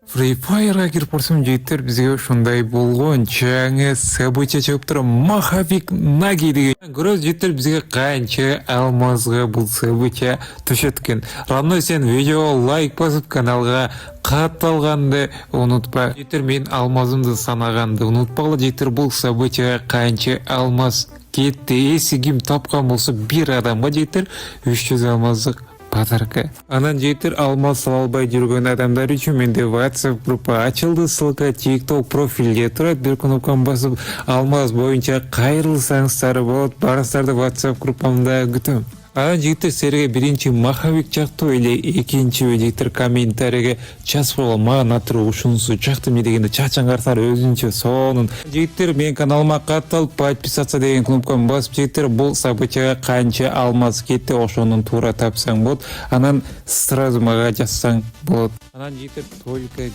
Free Fire'a кирип барсам жигиттер бизге ушундай болгон жаңы события чыгып туруп Махавик Наги деген көрөбүз жигиттер бизге канча алмазга бул события түшөт экен. Рамно сен видео лайк басып каналга катталганды унутпа. Жигиттер мен алмазымды санаганды унутпагыла жигиттер, бул событияга канча алмаз кетти. Эси ким тапкан болсо бир адамга жигиттер 300 алмаздык подарка. Анан жигиттер, алмаз ала албай жүргөн адамдар үчүн менде WhatsApp группа ачылды. Ссылка TikTok профилде турат. Бир кнопканы басып алмаз боюнча кайрылсаңыздар болот. Барыңыздарды WhatsApp группамда күтөм. Анан жигиттер, силерге биринчи Махавик жактыбы эле экинчиби жигиттер комментарийге жазып койгон. Мага натыры ушунусу жактымы дегенде чачаңарсар өзүнчө сонун. Жигиттер, менин каналыма катталып подписаться деген кнопканы басып жигиттер, бул событияга канча алмаз кетти ошонун туура тапсаң болот. Анан сразу мага жазсаң болот. Анан жигиттер, только